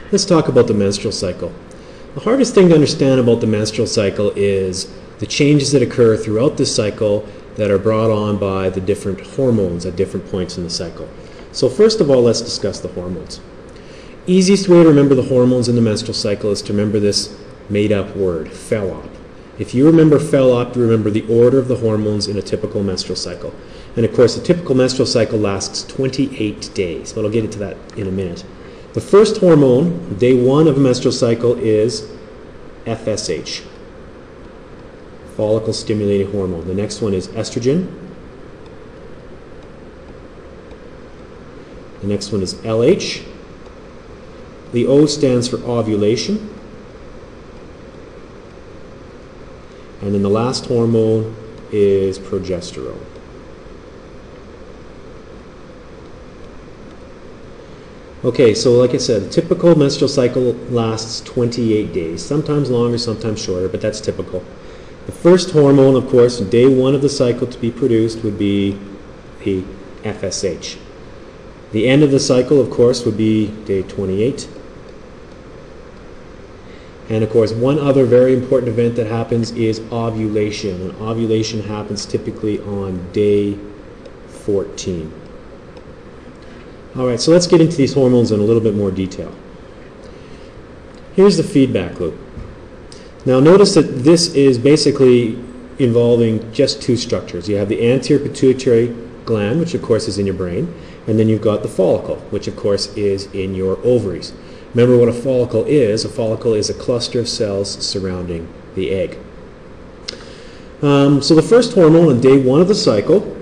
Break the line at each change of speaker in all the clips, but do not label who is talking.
Let's talk about the menstrual cycle. The hardest thing to understand about the menstrual cycle is the changes that occur throughout this cycle that are brought on by the different hormones at different points in the cycle. So first of all, let's discuss the hormones. Easiest way to remember the hormones in the menstrual cycle is to remember this made-up word, phallop. If you remember phallop, you remember the order of the hormones in a typical menstrual cycle. And of course, a typical menstrual cycle lasts 28 days, but I'll get into that in a minute. The first hormone, day one of a menstrual cycle, is FSH, follicle stimulating hormone. The next one is estrogen. The next one is LH. The O stands for ovulation. And then the last hormone is progesterone. Okay, so like I said, a typical menstrual cycle lasts 28 days, sometimes longer, sometimes shorter, but that's typical. The first hormone, of course, day one of the cycle to be produced would be the FSH. The end of the cycle, of course, would be day 28. And of course, one other very important event that happens is ovulation. And ovulation happens typically on day 14. Alright, so let's get into these hormones in a little bit more detail. Here's the feedback loop. Now notice that this is basically involving just two structures. You have the anterior pituitary gland, which of course is in your brain, and then you've got the follicle, which of course is in your ovaries. Remember what a follicle is. A follicle is a cluster of cells surrounding the egg. So the first hormone on day one of the cycle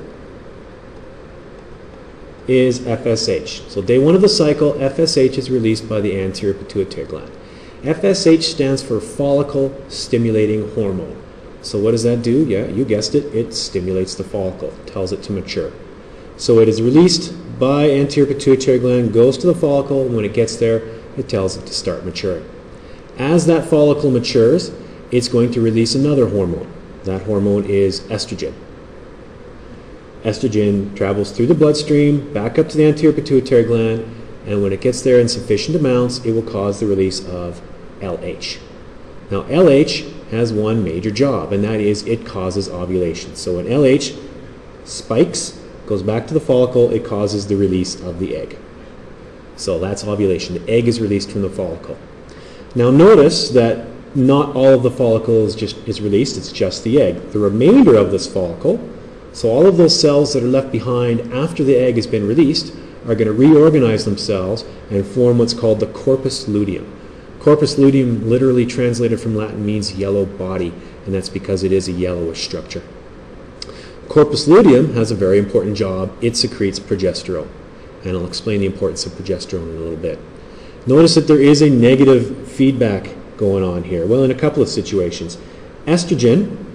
is FSH. So day one of the cycle, FSH is released by the anterior pituitary gland. FSH stands for follicle stimulating hormone. So what does that do? Yeah, you guessed it. It stimulates the follicle, tells it to mature. So it is released by anterior pituitary gland, goes to the follicle, and when it gets there, it tells it to start maturing. As that follicle matures, it's going to release another hormone. That hormone is estrogen. Estrogen travels through the bloodstream, back up to the anterior pituitary gland, and when it gets there in sufficient amounts, it will cause the release of LH. Now LH has one major job, and that is it causes ovulation. So when LH spikes, goes back to the follicle, it causes the release of the egg. So that's ovulation. The egg is released from the follicle. Now notice that not all of the follicle is released, it's just the egg. The remainder of this follicle, so all of those cells that are left behind after the egg has been released, are going to reorganize themselves and form what's called the corpus luteum. Corpus luteum, literally translated from Latin, means yellow body, and that's because it is a yellowish structure. Corpus luteum has a very important job. It secretes progesterone, and I'll explain the importance of progesterone in a little bit. Notice that there is a negative feedback going on here. Well, in a couple of situations. Estrogen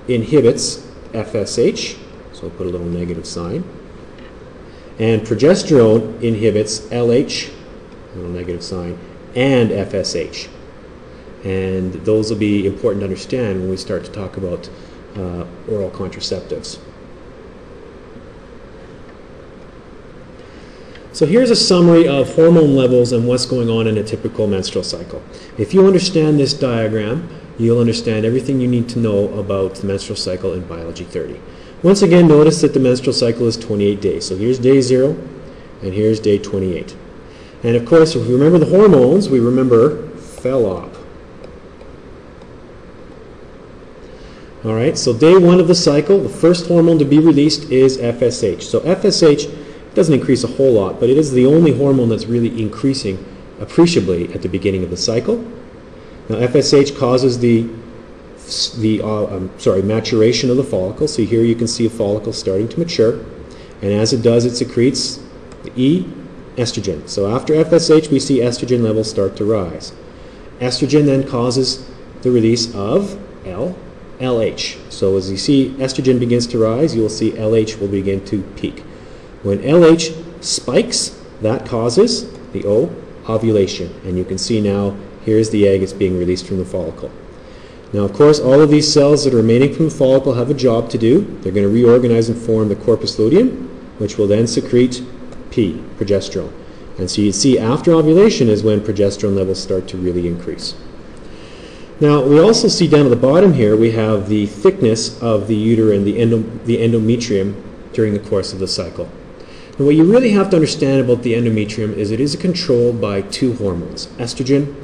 inhibits FSH, so I'll put a little negative sign. And progesterone inhibits LH, a little negative sign, and FSH. And those will be important to understand when we start to talk about oral contraceptives. So here's a summary of hormone levels and what's going on in a typical menstrual cycle. If you understand this diagram, you'll understand everything you need to know about the menstrual cycle in Biology 30. Once again, notice that the menstrual cycle is 28 days. So here's day 0, and here's day 28. And of course, if we remember the hormones, we remember phallop. All right, so day 1 of the cycle, the first hormone to be released is FSH. So FSH doesn't increase a whole lot, but it is the only hormone that's really increasing appreciably at the beginning of the cycle. Now FSH causes the maturation of the follicle. So here you can see a follicle starting to mature, and as it does, it secretes the E, estrogen. So after FSH, we see estrogen levels start to rise. Estrogen then causes the release of LH. So as you see estrogen begins to rise, you will see LH will begin to peak. When LH spikes, that causes the O, ovulation. And you can see now, here's the egg, it's being released from the follicle. Now, of course, all of these cells that are remaining from the follicle have a job to do. They're going to reorganize and form the corpus luteum, which will then secrete P, progesterone. And so you see after ovulation is when progesterone levels start to really increase. Now, we also see down at the bottom here, we have the thickness of the uterine, the endometrium, during the course of the cycle. And what you really have to understand about the endometrium is it is controlled by two hormones, estrogen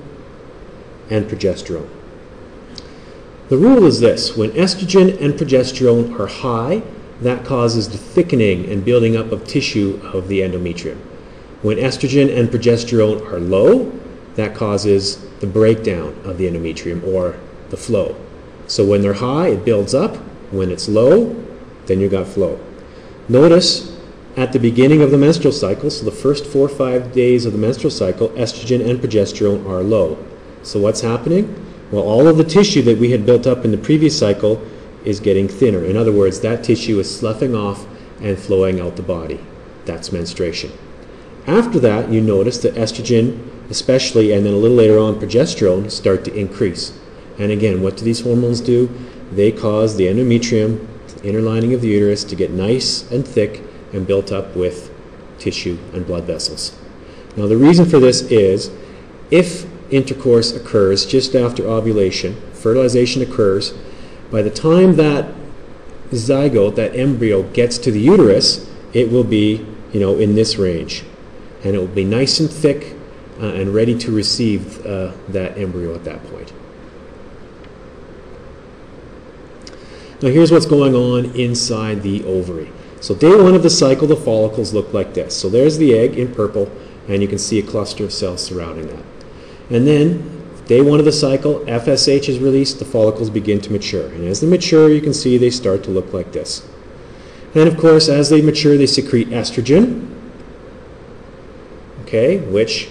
and progesterone. The rule is this: when estrogen and progesterone are high, that causes the thickening and building up of tissue of the endometrium. When estrogen and progesterone are low, that causes the breakdown of the endometrium, or the flow. So when they're high, it builds up. When it's low, then you got flow. Notice at the beginning of the menstrual cycle, so the first 4 or 5 days of the menstrual cycle, estrogen and progesterone are low. So what's happening? Well, all of the tissue that we had built up in the previous cycle is getting thinner. In other words, that tissue is sloughing off and flowing out the body. That's menstruation. After that, you notice that estrogen, especially, and then a little later on progesterone, start to increase. And again, what do these hormones do? They cause the endometrium, the inner lining of the uterus, to get nice and thick and built up with tissue and blood vessels. Now, the reason for this is if intercourse occurs just after ovulation, fertilization occurs, by the time that zygote, that embryo, gets to the uterus, it will be, in this range. And it will be nice and thick and ready to receive that embryo at that point. Now here's what's going on inside the ovary. So day 1 of the cycle, the follicles look like this. So there's the egg in purple, and you can see a cluster of cells surrounding that. And then day 1 of the cycle, FSH is released, the follicles begin to mature. And as they mature, you can see they start to look like this. And of course, as they mature, they secrete estrogen, which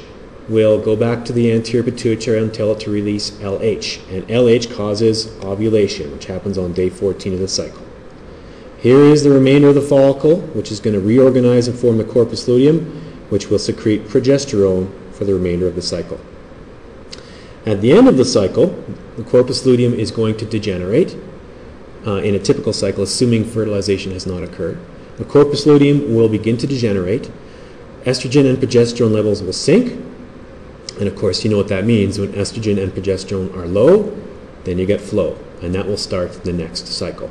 will go back to the anterior pituitary and tell it to release LH. And LH causes ovulation, which happens on day 14 of the cycle. Here is the remainder of the follicle, which is going to reorganize and form the corpus luteum, which will secrete progesterone for the remainder of the cycle. At the end of the cycle, the corpus luteum is going to degenerate in a typical cycle, assuming fertilization has not occurred. The corpus luteum will begin to degenerate. Estrogen and progesterone levels will sink. And of course, you know what that means. When estrogen and progesterone are low, then you get flow. And that will start the next cycle.